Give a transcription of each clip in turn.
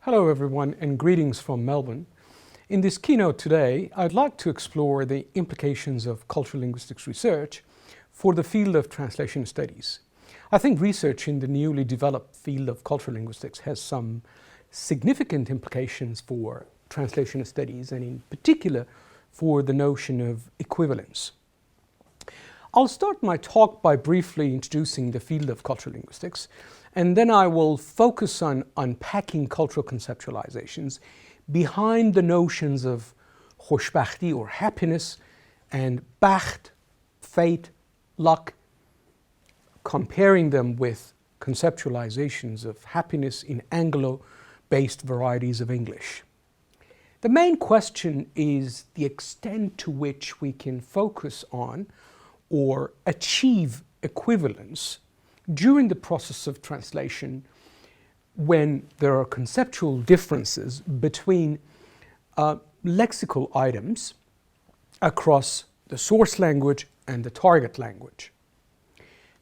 Hello everyone and greetings from Melbourne. In this keynote today, I'd like to explore the implications of cultural linguistics research for the field of translation studies. I think research in the newly developed field of cultural linguistics has some significant implications for translation studies and in particular for the notion of equivalence. I'll start my talk by briefly introducing the field of cultural linguistics, and then I will focus on unpacking cultural conceptualizations behind the notions of خوشبختی or happiness and baxt, fate, luck, comparing them with conceptualizations of happiness in Anglo-based varieties of English. The main question is the extent to which we can focus on or achieve equivalence during the process of translation when there are conceptual differences between lexical items across the source language and the target language.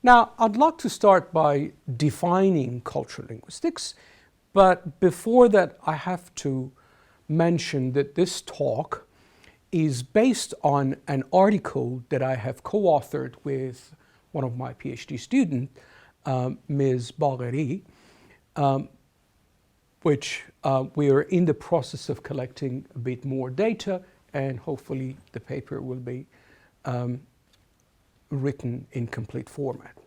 Now, I'd like to start by defining cultural linguistics, but before that I have to mention that this talk is based on an article that I have co-authored with one of my PhD students, Ms. Bagheri, which we are in the process of collecting a bit more data, and hopefully the paper will be written in complete format.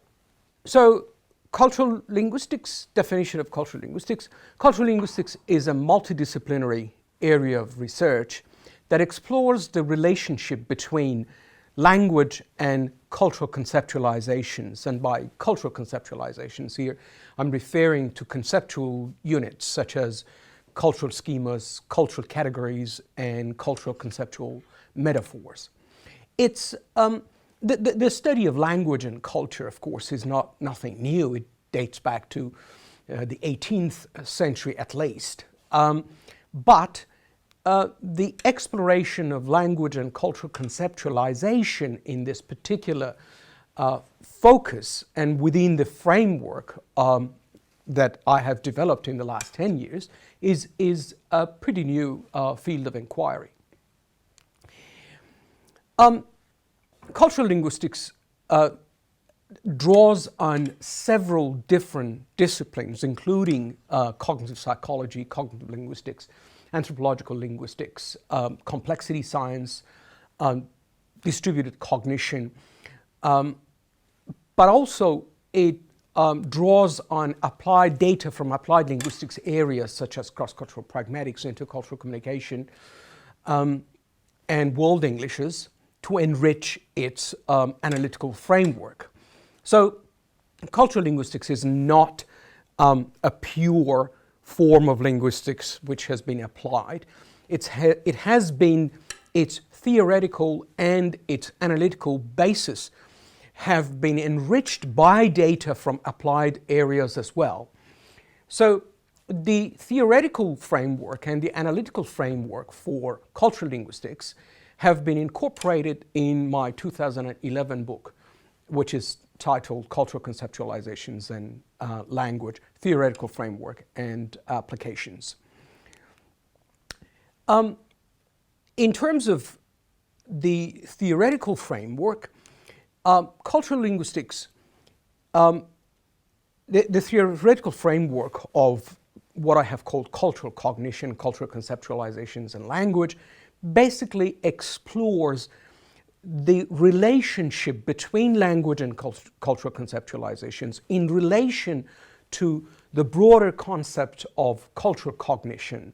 So, cultural linguistics, definition of cultural linguistics. Cultural linguistics is a multidisciplinary area of research that explores the relationship between language and cultural conceptualizations. And by cultural conceptualizations here, I'm referring to conceptual units such as cultural schemas, cultural categories, and cultural conceptual metaphors. It's the study of language and culture, of course, is nothing new. It dates back to the 18th century at least. But the exploration of language and cultural conceptualization in this particular focus and within the framework that I have developed in the last 10 years is a pretty new field of inquiry. Cultural linguistics draws on several different disciplines, including cognitive psychology, cognitive linguistics, anthropological linguistics, complexity science, distributed cognition, but also it draws on applied data from applied linguistics areas such as cross-cultural pragmatics, intercultural communication, and world Englishes to enrich its analytical framework. So cultural linguistics is not a pure form of linguistics which has been applied. It has been its theoretical and its analytical basis have been enriched by data from applied areas as well. So the theoretical framework and the analytical framework for cultural linguistics have been incorporated in my 2011 book, which is titled Cultural Conceptualizations and Language, Theoretical Framework and Applications. In terms of the theoretical framework, cultural linguistics, the theoretical framework of what I have called cultural cognition, cultural conceptualizations and language, basically explores the relationship between language and cultural conceptualizations in relation to the broader concept of cultural cognition.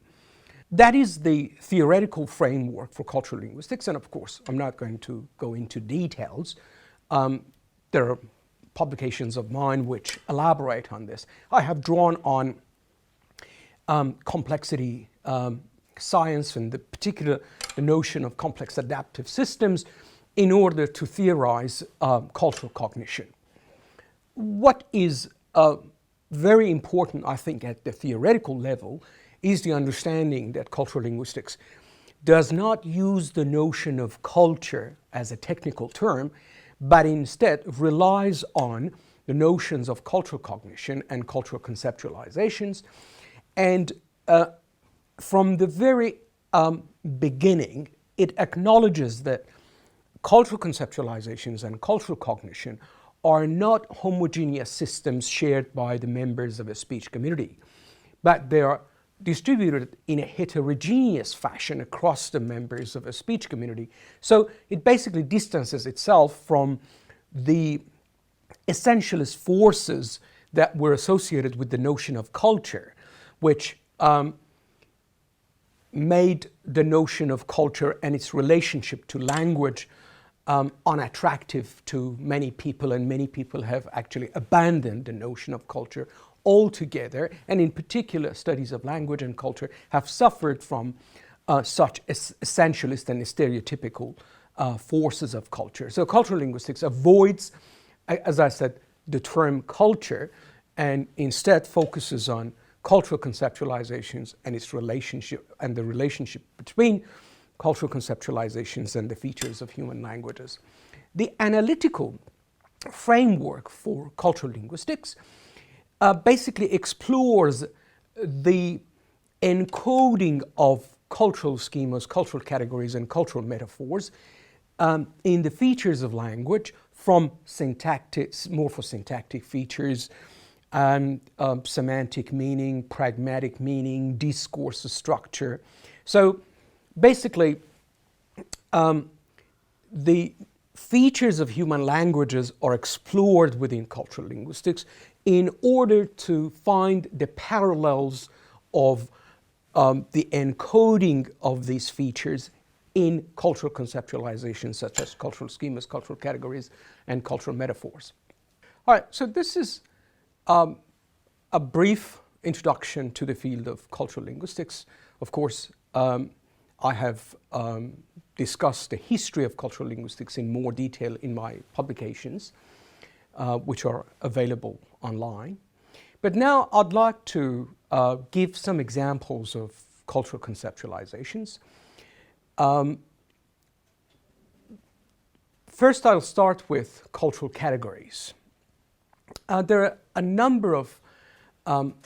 That is the theoretical framework for cultural linguistics, and of course, I'm not going to go into details. There are publications of mine which elaborate on this. I have drawn on complexity science and the notion of complex adaptive systems in order to theorize cultural cognition. What is very important, I think, at the theoretical level is the understanding that cultural linguistics does not use the notion of culture as a technical term, but instead relies on the notions of cultural cognition and cultural conceptualizations, and from the very beginning, it acknowledges that cultural conceptualizations and cultural cognition are not homogeneous systems shared by the members of a speech community, but they are distributed in a heterogeneous fashion across the members of a speech community. So it basically distances itself from the essentialist forces that were associated with the notion of culture, which made the notion of culture and its relationship to language unattractive to many people, and many people have actually abandoned the notion of culture altogether, and in particular studies of language and culture have suffered from such essentialist and stereotypical forces of culture. So cultural linguistics avoids, as I said, the term culture, and instead focuses on cultural conceptualizations and its relationship, and the relationship between cultural conceptualizations and the features of human languages. The analytical framework for cultural linguistics basically explores the encoding of cultural schemas, cultural categories, and cultural metaphors in the features of language, from syntactic, morphosyntactic features, semantic meaning, pragmatic meaning, discourse structure. So basically, the features of human languages are explored within cultural linguistics in order to find the parallels of the encoding of these features in cultural conceptualizations such as cultural schemas, cultural categories, and cultural metaphors. All right, so this is a brief introduction to the field of cultural linguistics. Of course, I have discussed the history of cultural linguistics in more detail in my publications, which are available online. But now I'd like to give some examples of cultural conceptualizations. First, I'll start with cultural categories. There are a number of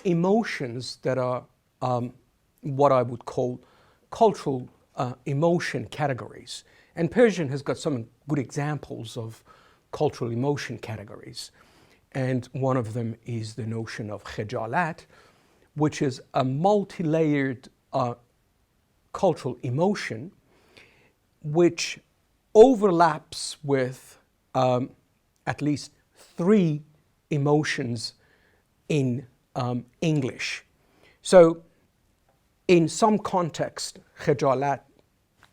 emotions that are what I would call cultural emotion categories. And Persian has got some good examples of cultural emotion categories. And one of them is the notion of khijalat, which is a multi-layered cultural emotion which overlaps with at least three emotions in English. So in some context, khijalat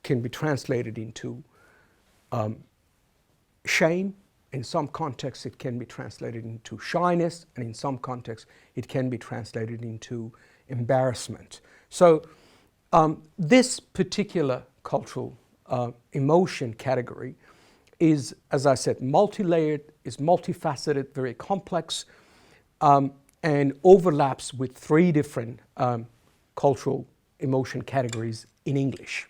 can be translated into shame. In some contexts, it can be translated into shyness, and in some contexts, it can be translated into embarrassment. So this particular cultural emotion category is, as I said, multi-layered, is multifaceted, very complex, and overlaps with three different cultural emotion categories in English.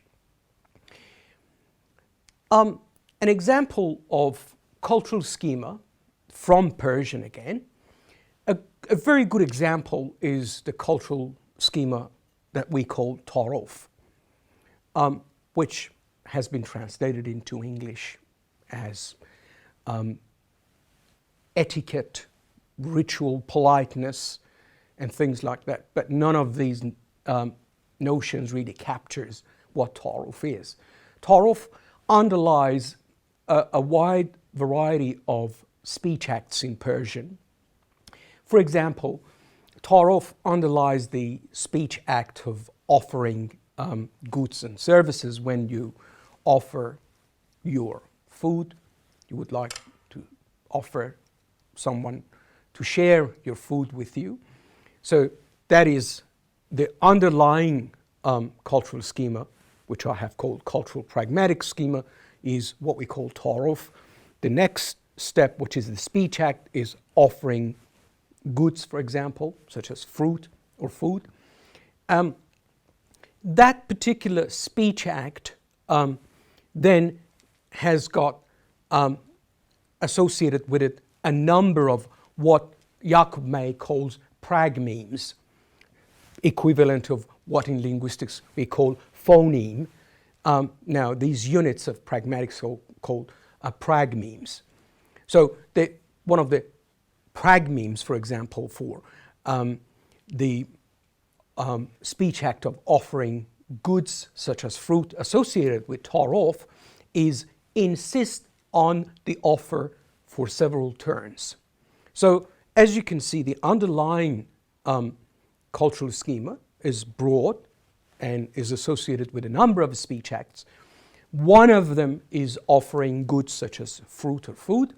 An example of cultural schema from Persian again, a very good example is the cultural schema that we call taruf, which has been translated into English as etiquette, ritual, politeness, and things like that. But none of these notions really captures what taruf is. Taruf underlies a wide variety of speech acts in Persian. For example, taruf underlies the speech act of offering goods and services. When you offer your food, you would like to offer someone to share your food with you. So that is the underlying cultural schema, which I have called cultural pragmatic schema, is what we call taruf. The next step, which is the speech act, is offering goods, for example, such as fruit or food. That particular speech act then has got associated with it a number of what Jakob May calls pragmemes. equivalent of what in linguistics we call phoneme. Now, these units of pragmatics are called pragmemes. So one of the pragmemes, for example, for the speech act of offering goods such as fruit associated with tarof is insist on the offer for several turns. So as you can see, the underlying cultural schema is broad and is associated with a number of speech acts. One of them is offering goods such as fruit or food,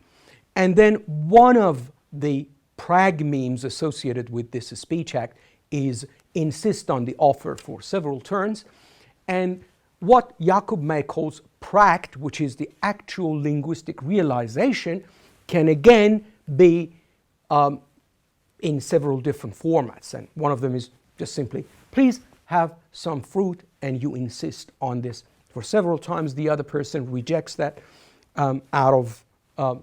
and then one of the pragmemes associated with this speech act is insist on the offer for several turns. And what Jakob May calls pract, which is the actual linguistic realization, can again be in several different formats. And one of them is just simply, please have some fruit, and you insist on this for several times. The other person rejects that out of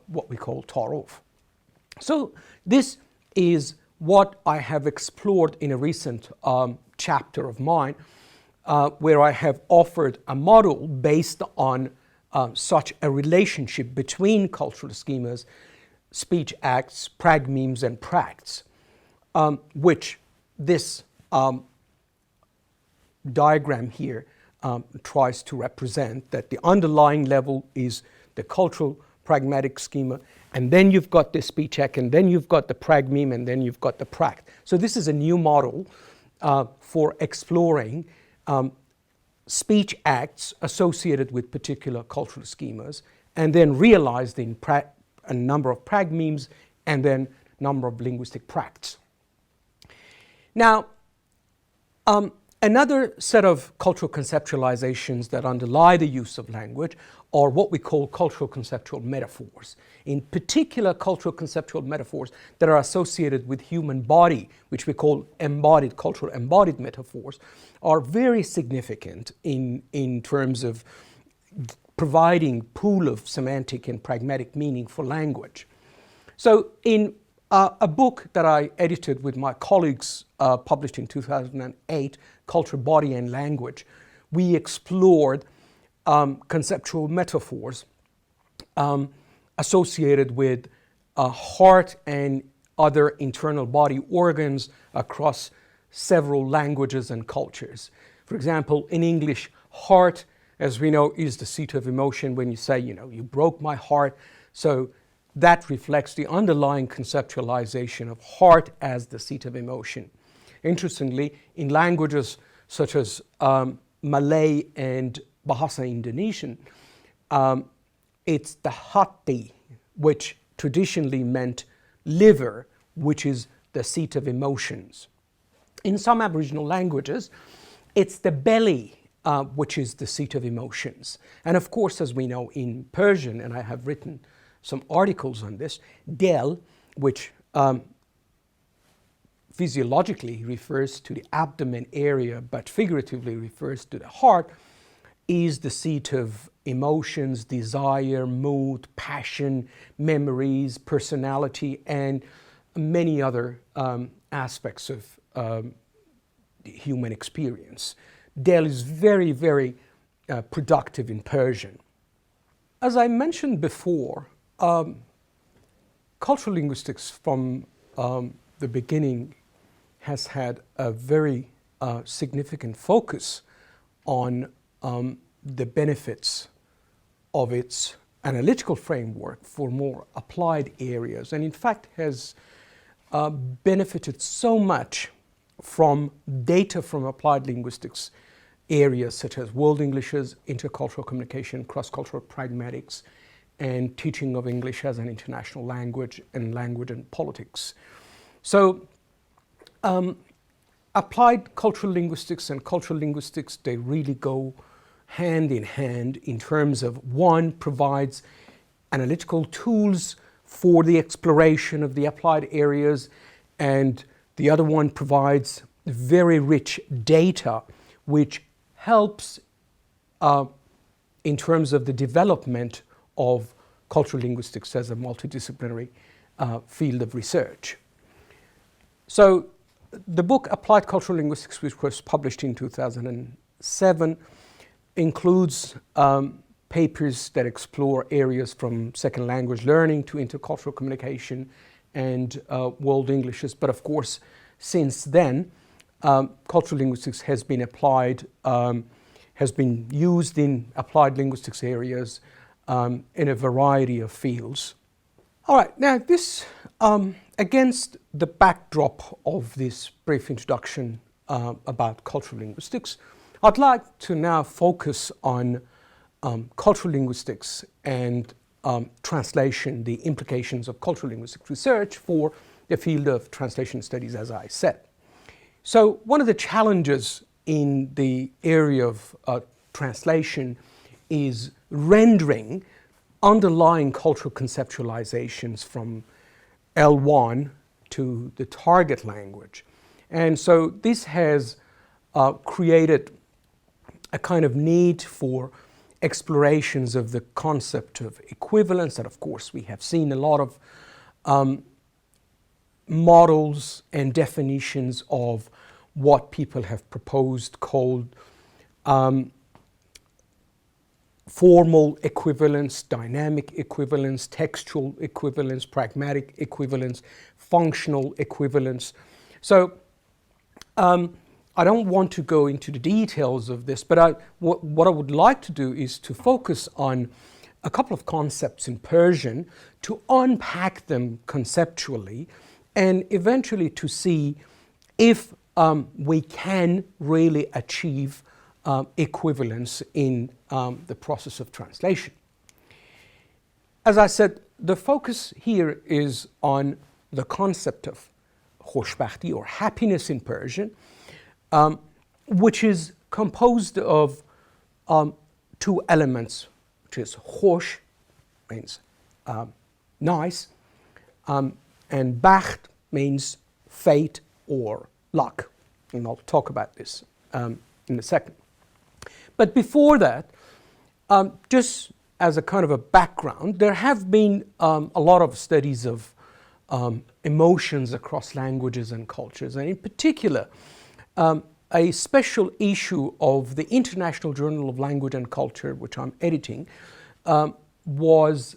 what we call tarof. So this is what I have explored in a recent chapter of mine, where I have offered a model based on such a relationship between cultural schemas, speech acts, pragmemes, and practs, which this diagram here tries to represent, that the underlying level is the cultural pragmatic schema, and then you've got the speech act, and then you've got the pragmeme, and then you've got the pract. So this is a new model for exploring speech acts associated with particular cultural schemas, and then realized in a number of pragmemes, and then a number of linguistic practs. Now, another set of cultural conceptualizations that underlie the use of language are what we call cultural conceptual metaphors. In particular, cultural conceptual metaphors that are associated with human body, which we call cultural embodied metaphors, are very significant in terms of providing pool of semantic and pragmatic meaning for language. So in a book that I edited with my colleagues, published in 2008, Culture, Body and Language, we explored conceptual metaphors associated with heart and other internal body organs across several languages and cultures. For example, in English, heart, as we know, is the seat of emotion. When you say, you broke my heart, so that reflects the underlying conceptualization of heart as the seat of emotion. Interestingly, in languages such as Malay and Bahasa Indonesian, it's the hati, which traditionally meant liver, which is the seat of emotions. In some Aboriginal languages, it's the belly, which is the seat of emotions. And of course, as we know in Persian, and I have written some articles on this, del, which physiologically refers to the abdomen area, but figuratively refers to the heart, is the seat of emotions, desire, mood, passion, memories, personality, and many other aspects of human experience. Del is very, very productive in Persian. As I mentioned before, cultural linguistics from the beginning has had a very significant focus on the benefits of its analytical framework for more applied areas, and in fact has benefited so much from data from applied linguistics areas such as world Englishes, intercultural communication, cross-cultural pragmatics, and teaching of English as an international language and language and politics. So applied cultural linguistics and cultural linguistics, they really go hand in hand in terms of one provides analytical tools for the exploration of the applied areas, and the other one provides very rich data which helps in terms of the development of cultural linguistics as a multidisciplinary field of research. So the book Applied Cultural Linguistics, which was published in 2007, includes papers that explore areas from second language learning to intercultural communication and world Englishes. But of course, since then, cultural linguistics has been applied, has been used in applied linguistics areas in a variety of fields. All right, now this, against the backdrop of this brief introduction about cultural linguistics, I'd like to now focus on cultural linguistics and translation, the implications of cultural linguistics research for the field of translation studies, as I said. So one of the challenges in the area of translation is rendering underlying cultural conceptualizations from L1 to the target language. And so this has created a kind of need for explorations of the concept of equivalence, that of course we have seen a lot of models and definitions of what people have proposed called formal equivalence, dynamic equivalence, textual equivalence, pragmatic equivalence, functional equivalence. So I don't want to go into the details of this, but what I would like to do is to focus on a couple of concepts in Persian, to unpack them conceptually, and eventually to see if we can really achieve equivalence in the process of translation. As I said, the focus here is on the concept of خوشبختی, or happiness in Persian, which is composed of two elements, which is خوش, means nice, and baxt means fate or luck. And I'll talk about this in a second. But before that, just as a kind of a background, there have been a lot of studies of emotions across languages and cultures, and in particular, a special issue of the International Journal of Language and Culture, which I'm editing, was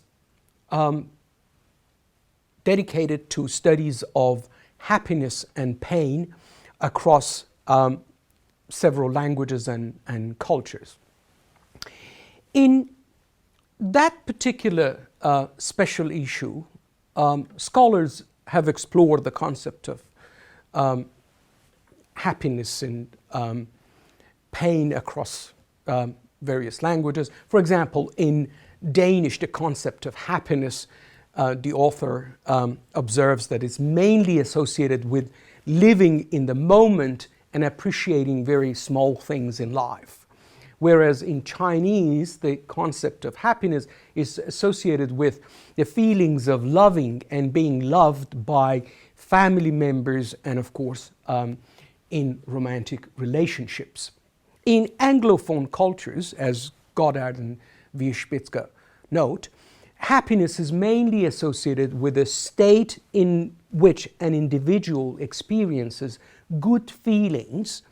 dedicated to studies of happiness and pain across several languages and cultures. In that particular special issue, scholars have explored the concept of happiness and pain across various languages. For example, in Danish, the concept of happiness, the author observes that it's mainly associated with living in the moment and appreciating very small things in life. Whereas in Chinese, the concept of happiness is associated with the feelings of loving and being loved by family members and, of course, in romantic relationships. In Anglophone cultures, as Goddard and Wierzbicka note, happiness is mainly associated with a state in which an individual experiences good feelings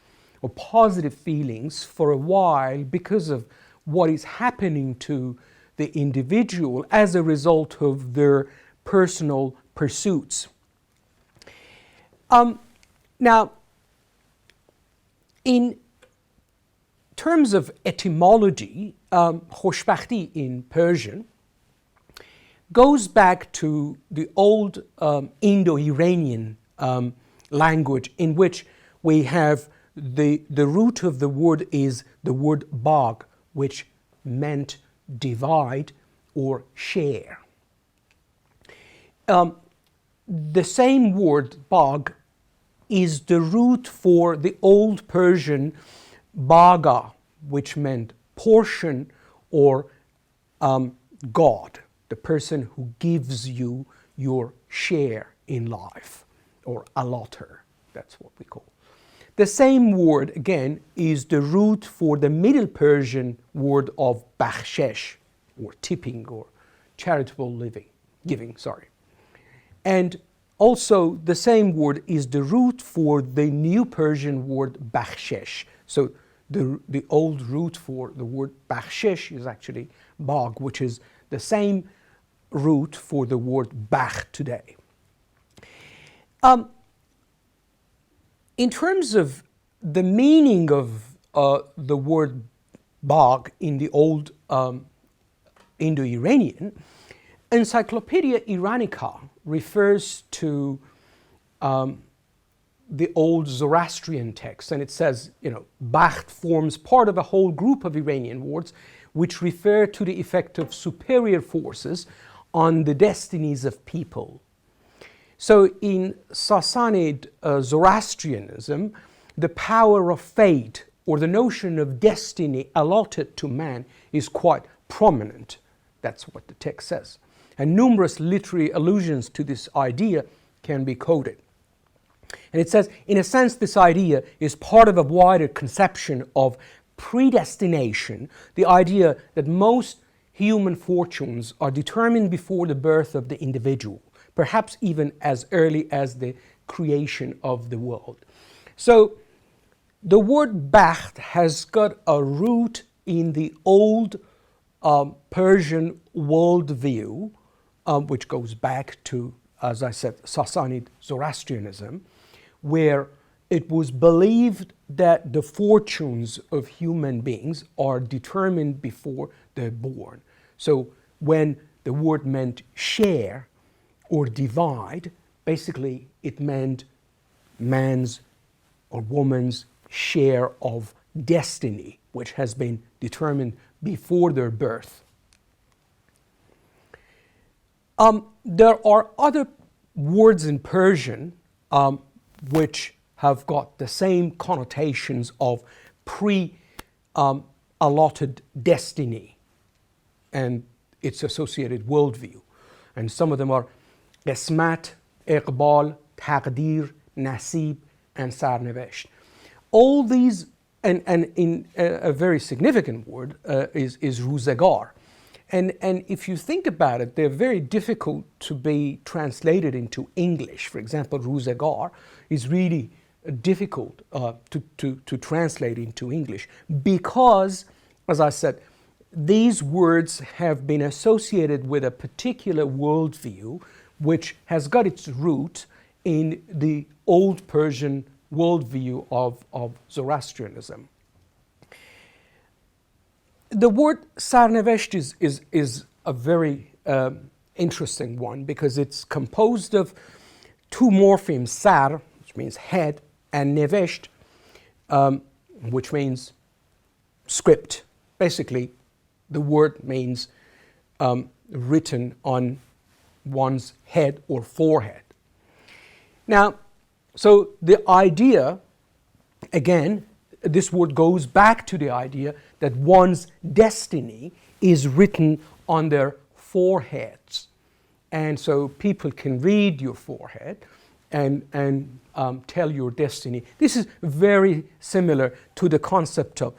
or positive feelings for a while because of what is happening to the individual as a result of their personal pursuits. Now, in terms of etymology, خوشبختی in Persian goes back to the old Indo-Iranian language, in which we have the root of the word is the word bag, which meant divide or share. The same word bag is the root for the old Persian baga, which meant portion or God, the person who gives you your share in life, or allotter, that's what we call. The same word, again, is the root for the Middle Persian word of bakhshesh, or tipping, or charitable giving. And Also, the same word is the root for the new Persian word bakhshish. So the old root for the word bakhshish is actually bag, which is the same root for the word bacht today. In terms of the meaning of the word bag in the old Indo-Iranian, Encyclopedia Iranica refers to the old Zoroastrian text, and it says, bacht forms part of a whole group of Iranian words which refer to the effect of superior forces on the destinies of people. So in Sassanid Zoroastrianism, the power of fate or the notion of destiny allotted to man is quite prominent. That's what the text says. And numerous literary allusions to this idea can be quoted. And it says, in a sense, this idea is part of a wider conception of predestination, the idea that most human fortunes are determined before the birth of the individual, perhaps even as early as the creation of the world. So the word bacht has got a root in the old Persian worldview, which goes back to, as I said, Sassanid Zoroastrianism, where it was believed that the fortunes of human beings are determined before they're born. So when the word meant share or divide, basically it meant man's or woman's share of destiny, which has been determined before their birth. There are other words in Persian which have got the same connotations of pre-allotted destiny and its associated worldview. And some of them are qismat, iqbal, taqdir, nasib, and sarnevesht. All these, and in a very significant word is ruzegar. And if you think about it, they're very difficult to be translated into English. For example, ruzegar is really difficult to translate into English because, as I said, these words have been associated with a particular worldview which has got its root in the old Persian worldview of Zoroastrianism. The word sarnevesht is a very interesting one because it's composed of two morphemes, sar, which means head, and nevesht, which means script. Basically, the word means written on one's head or forehead. Now, so the idea, again, this word goes back to the idea that one's destiny is written on their foreheads. And so people can read your forehead and tell your destiny. This is very similar to the concept of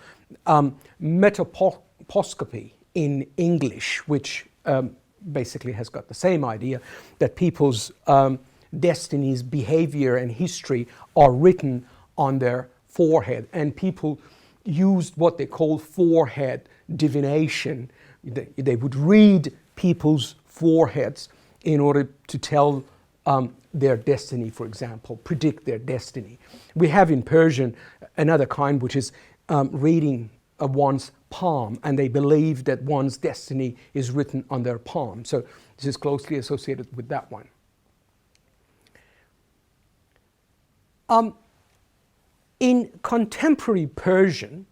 metaposcopy in English, which basically has got the same idea that people's destinies, behavior, and history are written on their forehead. And people used what they call forehead divination. They would read people's foreheads in order to tell their destiny, for example, predict their destiny. We have in Persian another kind which is reading one's palm, and they believe that one's destiny is written on their palm. So this is closely associated with that one. In contemporary Persian,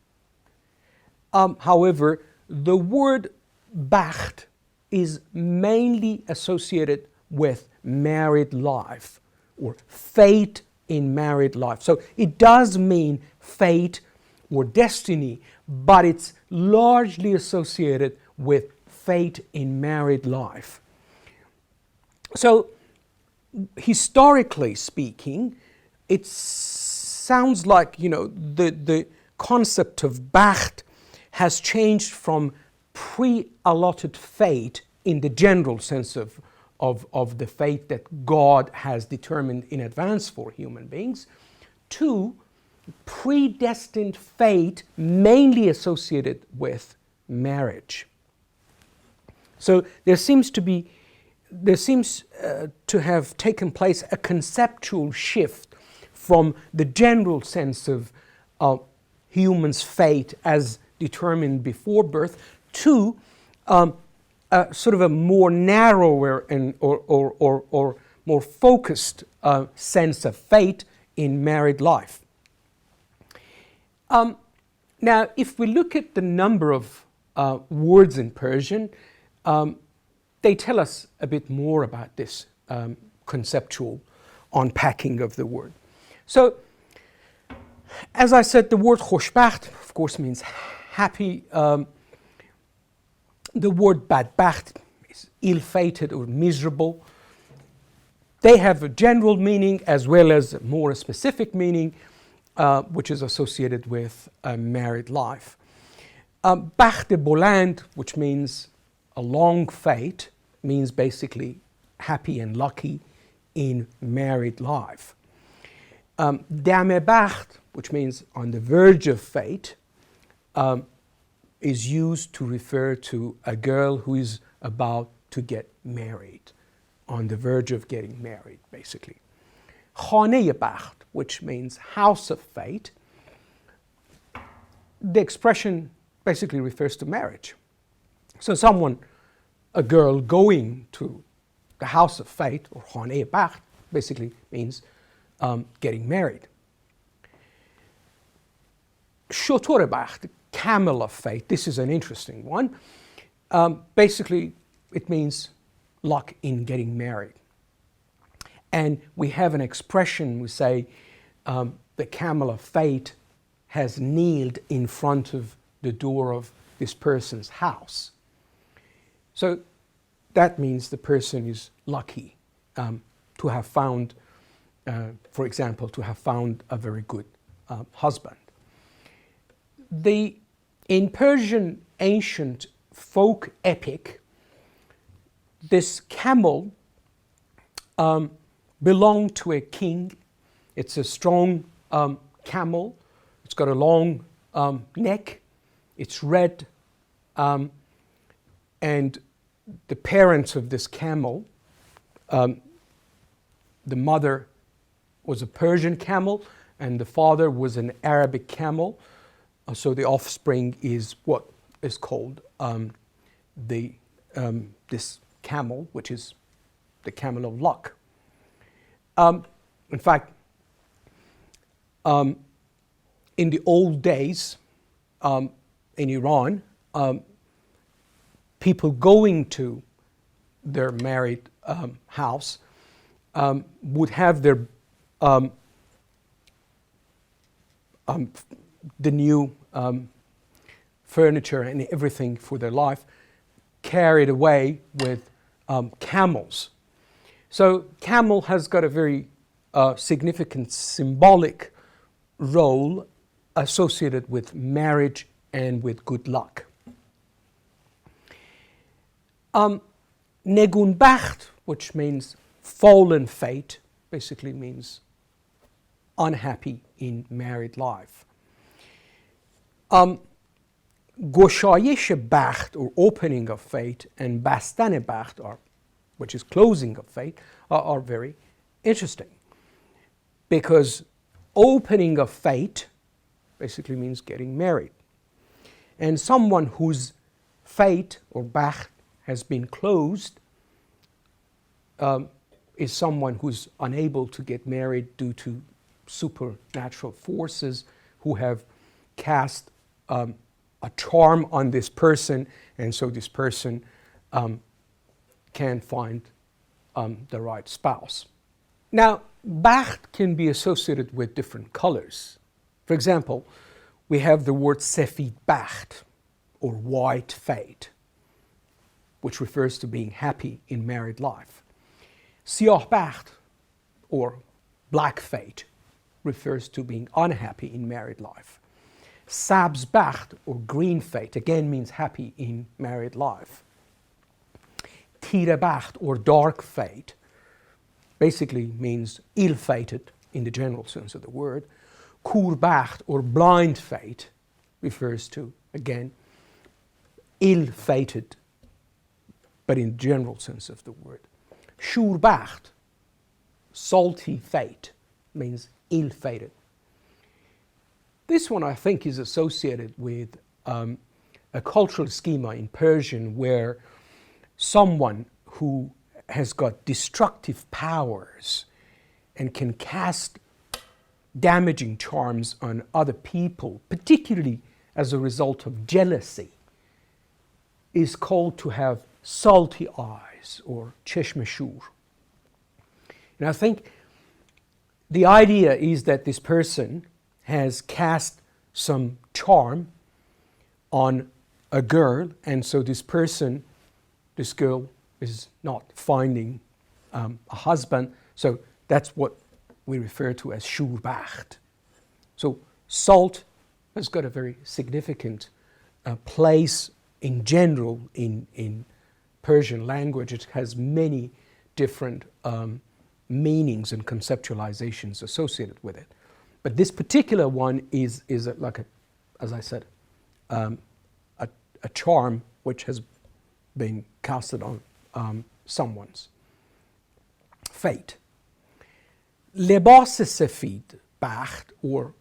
however, the word bacht is mainly associated with married life or fate in married life. So it does mean fate or destiny, but it's largely associated with fate in married life. So historically speaking, it sounds like, the concept of bacht has changed from pre-allotted fate in the general sense of of the fate that God has determined in advance for human beings, to predestined fate mainly associated with marriage. So there seems to have taken place a conceptual shift from the general sense of human's fate as determined before birth to sort of a more narrower and or more focused sense of fate in married life. Now, if we look at the number of words in Persian, they tell us a bit more about this conceptual unpacking of the word. So, as I said, the word خوشبخت, of course, means happy. The word baxt is ill-fated or miserable. They have a general meaning as well as a more specific meaning, which is associated with a married life. Baxt boland, which means a long fate, means basically happy and lucky in married life. Dame bacht, which means on the verge of fate, is used to refer to a girl who is about to get married, on the verge of getting married, basically. Khane bacht, which means house of fate, the expression basically refers to marriage. So a girl going to the house of fate, or khane bacht, basically means getting married. Shotor bacht, camel of fate, this is an interesting one. Basically, it means luck in getting married. And we have an expression, we say, the camel of fate has kneeled in front of the door of this person's house. So that means the person is lucky to have found, for example, to have found a very good husband. In Persian ancient folk epic, this camel belonged to a king. It's a strong camel. It's got a long neck. It's red. And the parents of this camel, the mother was a Persian camel and the father was an Arabic camel. So the offspring is what is called this camel, which is the camel of luck. In fact, in the old days in Iran, people going to their married house would have their the new furniture and everything for their life carried away with camels. So camel has got a very significant symbolic role associated with marriage and with good luck. Negun bacht, which means fallen fate, basically means unhappy in married life. Goshayesh bacht, or opening of fate, and bastane bacht, which is closing of fate, are very interesting. Because opening of fate basically means getting married. And someone whose fate or bacht has been closed is someone who's unable to get married due to supernatural forces who have cast a charm on this person, and so this person can't find the right spouse. Now, bacht can be associated with different colors. For example, we have the word sefid bacht, or white fate, which refers to being happy in married life. Siyah bacht, or black fate, refers to being unhappy in married life. Sabz bacht, or green fate, again means happy in married life. tire bacht or dark fate basically means ill-fated in the general sense of the word. Xoshbaxti or blind fate refers to, again, ill-fated, but in the general sense of the word. Xoshbaxti, salty fate, means ill-fated. This one, I think, is associated with a cultural schema in Persian where someone who has got destructive powers and can cast damaging charms on other people, particularly as a result of jealousy, is called to have salty eyes or cheshmeshur. And I think the idea is that this person has cast some charm on a girl, and so this girl is not finding a husband, so that's what we refer to as xoshbaxti. So salt has got a very significant place in general in Persian language. It has many different meanings and conceptualizations associated with it. But this particular one is like a, as I said, a charm which has been casted on someone's fate. Lebas sefid bacht, or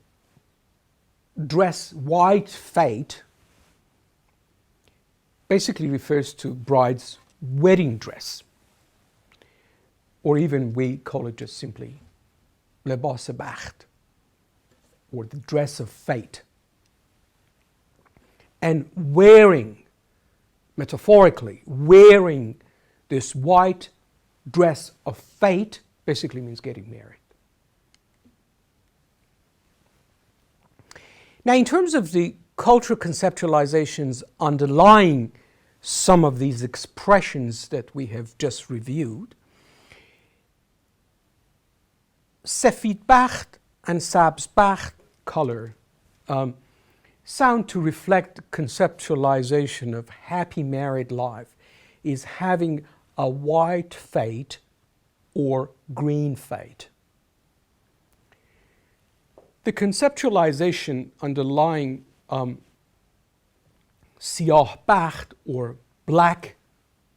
dress white fate, basically refers to bride's wedding dress, or even we call it just simply lebas bacht, or the dress of fate. And wearing, metaphorically, wearing this white dress of fate basically means getting married. Now, in terms of the cultural conceptualizations underlying some of these expressions that we have just reviewed, sefid bacht and sabz bacht, color, sound to reflect conceptualization of happy married life is having a white fate or green fate. The conceptualization underlying siyah bacht or black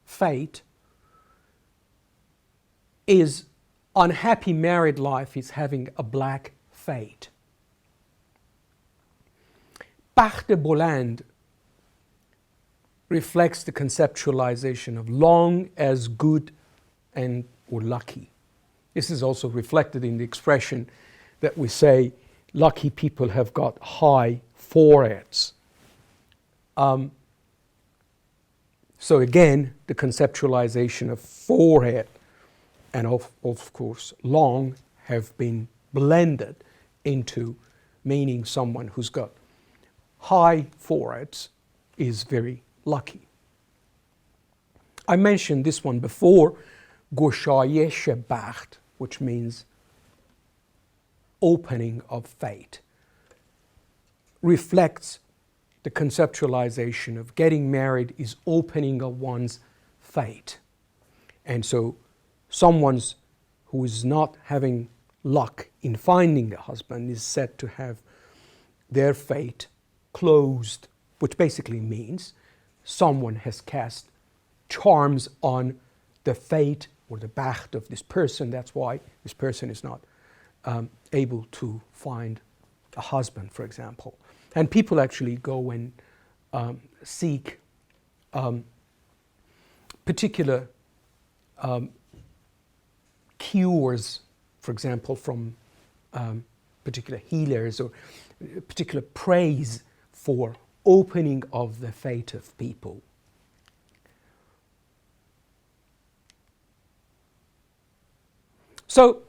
fate is unhappy married life is having a black fate. Bacht Boland reflects the conceptualization of long as good and or lucky. This is also reflected in the expression that we say lucky people have got high foreheads. So again, the conceptualization of forehead and of course long have been blended into meaning someone who's got high foreheads is very lucky. I mentioned this one before, xoshbaxti, which means opening of fate, reflects the conceptualization of getting married is opening of one's fate. And so someone who is not having luck in finding a husband is said to have their fate closed, which basically means someone has cast charms on the fate or the bacht of this person. That's why this person is not able to find a husband, for example. And people actually go and seek particular cures, for example, from particular healers, or particular praise for opening of the fate of people. So,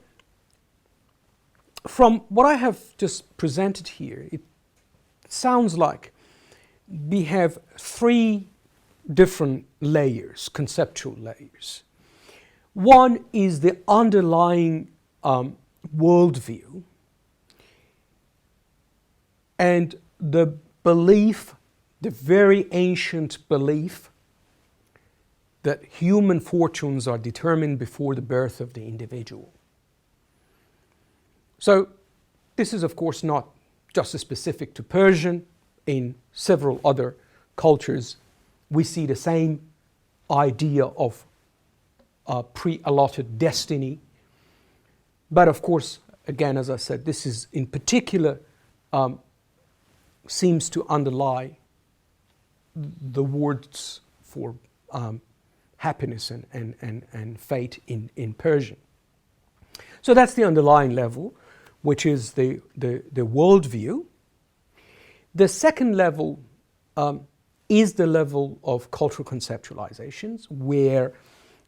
from what I have just presented here, it sounds like we have three different layers, conceptual layers. One is the underlying worldview and the belief, the very ancient belief that human fortunes are determined before the birth of the individual. So this is, of course, not just specific to Persian. In several other cultures, we see the same idea of pre-allotted destiny. But of course, again, as I said, this is in particular seems to underlie the words for happiness and fate in Persian. So that's the underlying level, which is the worldview. The second level is the level of cultural conceptualizations, where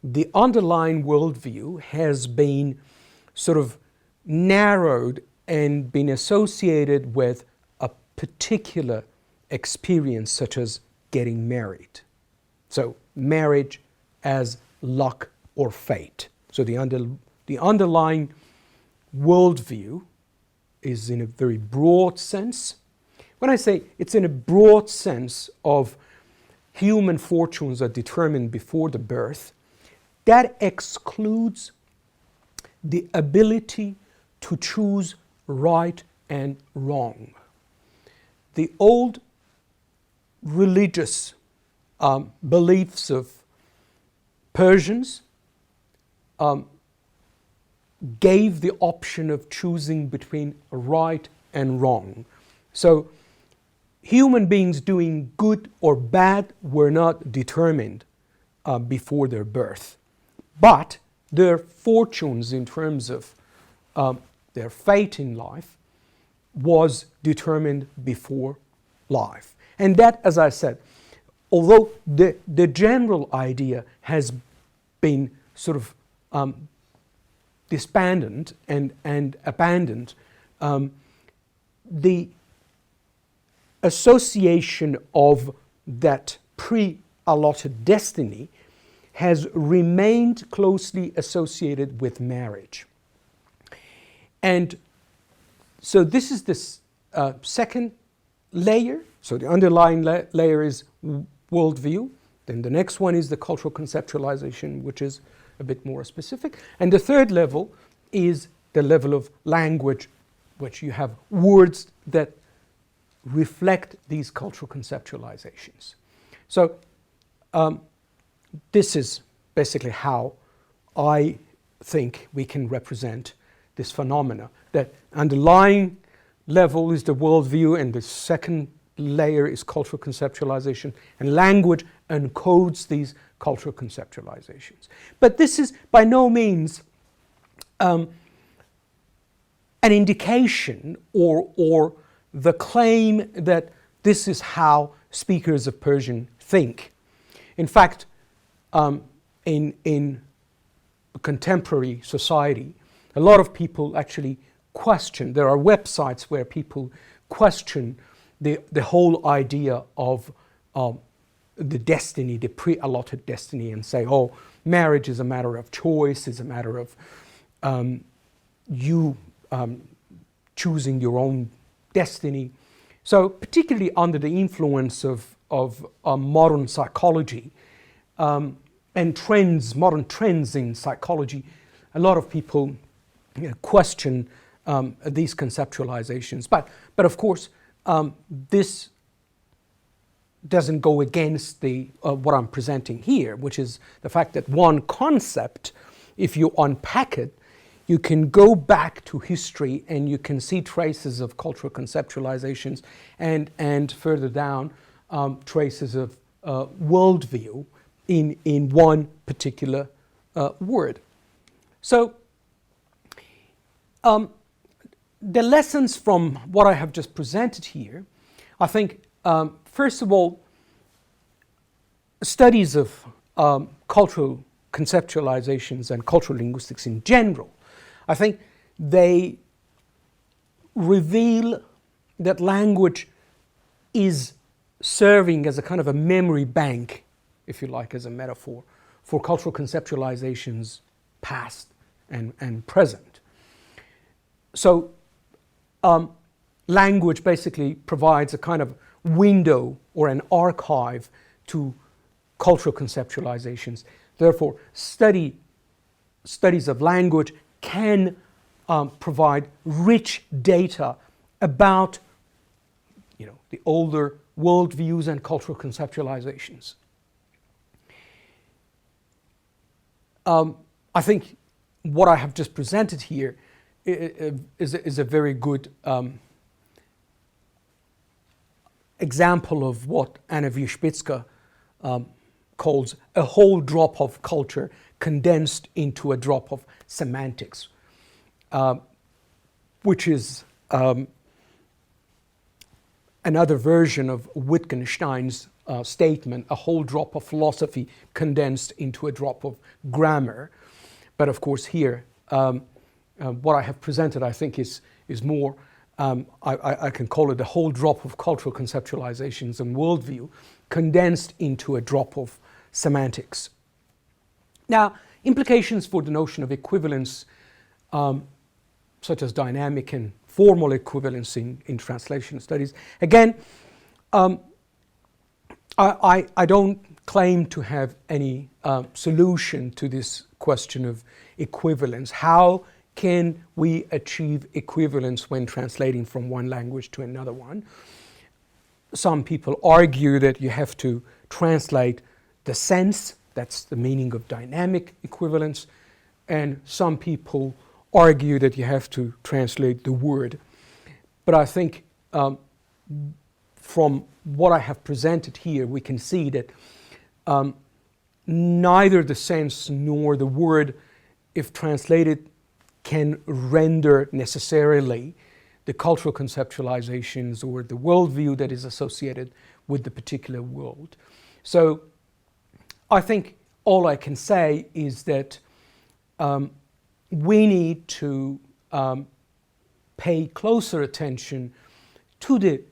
the underlying worldview has been sort of narrowed and been associated with a particular experience, such as getting married. So marriage as luck or fate. So the underlying worldview is in a very broad sense. When I say it's in a broad sense of human fortunes are determined before the birth, that excludes the ability to choose right and wrong. The old religious beliefs of Persians gave the option of choosing between right and wrong. So human beings doing good or bad were not determined before their birth, but their fortunes in terms of their fate in life was determined before life. And that, as I said, although the general idea has been sort of disbanded and abandoned, the association of that pre-allotted destiny has remained closely associated with marriage. And so this is this second layer. So the underlying layer is worldview. Then the next one is the cultural conceptualization, which is a bit more specific. And the third level is the level of language, which you have words that reflect these cultural conceptualizations. So this is basically how I think we can represent this phenomena. That underlying level is the worldview, and the second layer is cultural conceptualization, and language encodes these cultural conceptualizations. But this is by no means an indication or the claim that this is how speakers of Persian think. In fact, in contemporary society, a lot of people actually question. There are websites where people question the whole idea of the destiny, the pre-allotted destiny, and say, oh, marriage is a matter of choice, is a matter of you choosing your own destiny. So particularly under the influence of modern psychology and trends, modern trends in psychology, a lot of people question these conceptualizations. But of course, this doesn't go against the what I'm presenting here, which is the fact that one concept, if you unpack it, you can go back to history and you can see traces of cultural conceptualizations and further down traces of worldview in one particular word. So the lessons from what I have just presented here, I think, first of all, studies of cultural conceptualizations and cultural linguistics in general, I think they reveal that language is serving as a kind of a memory bank, if you like, as a metaphor, for cultural conceptualizations past and present. So language basically provides a kind of window or an archive to cultural conceptualizations. Therefore, studies of language can provide rich data about, the older worldviews and cultural conceptualizations. I think what I have just presented here is a very good example of what Anna Wierzbicka calls a whole drop of culture condensed into a drop of semantics, which is another version of Wittgenstein's statement, a whole drop of philosophy condensed into a drop of grammar. But of course here, what I have presented, I think, is more, I can call it a whole drop of cultural conceptualizations and worldview condensed into a drop of semantics. Now, implications for the notion of equivalence, such as dynamic and formal equivalence in translation studies. Again, I don't claim to have any solution to this question of equivalence. How can we achieve equivalence when translating from one language to another one? Some people argue that you have to translate the sense, that's the meaning of dynamic equivalence, and some people argue that you have to translate the word. But I think from what I have presented here, we can see that neither the sense nor the word, if translated, can render necessarily the cultural conceptualizations or the worldview that is associated with the particular world. So I think all I can say is that we need to pay closer attention to the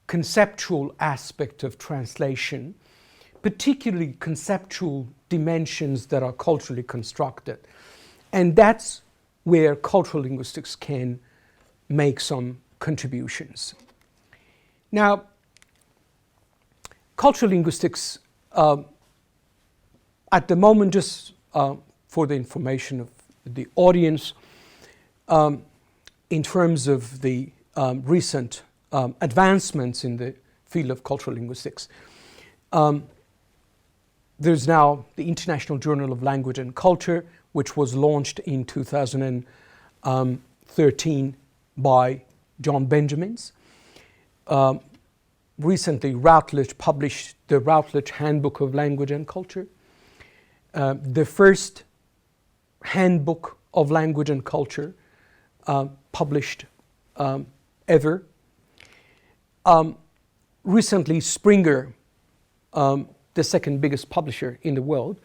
conceptual aspect of translation, particularly conceptual dimensions that are culturally constructed. And that's where cultural linguistics can make some contributions. Now, cultural linguistics, at the moment, just for the information of the audience, in terms of the recent advancements in the field of cultural linguistics, there's now the International Journal of Language and Culture, which was launched in 2013 by John Benjamins. Recently, Routledge published the Routledge Handbook of Language and Culture, the first handbook of language and culture published ever. Recently, Springer, the second biggest publisher in the world,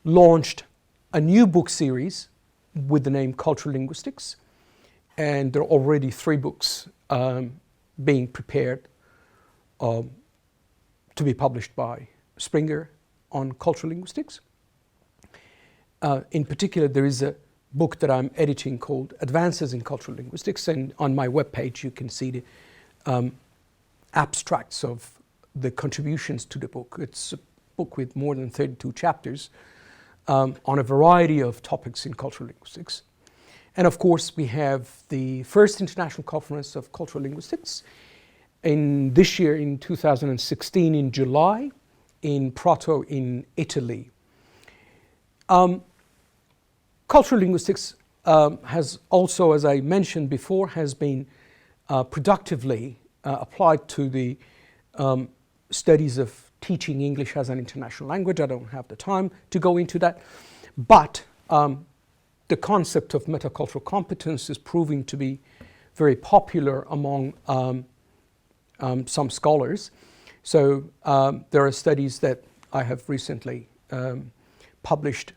launched a new book series with the name Cultural Linguistics, and there are already 3 books being prepared to be published by Springer on cultural linguistics. In particular, there is a book that I'm editing called Advances in Cultural Linguistics, and on my webpage you can see the abstracts of the contributions to the book. It's a book with more than 32 chapters on a variety of topics in cultural linguistics. And of course, we have the first International Conference of Cultural Linguistics this year in 2016 in July in Prato in Italy. Cultural linguistics has also, as I mentioned before, has been productively applied to the studies of teaching English as an international language. I don't have the time to go into that, but the concept of metacultural competence is proving to be very popular among some scholars. So there are studies that I have recently published.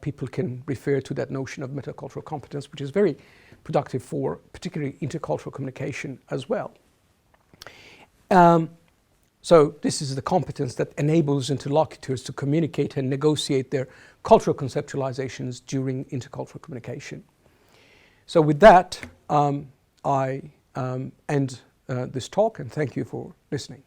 People can refer to that notion of metacultural competence, which is very productive for particularly intercultural communication as well. So this is the competence that enables interlocutors to communicate and negotiate their cultural conceptualizations during intercultural communication. So with that, I end this talk, and thank you for listening.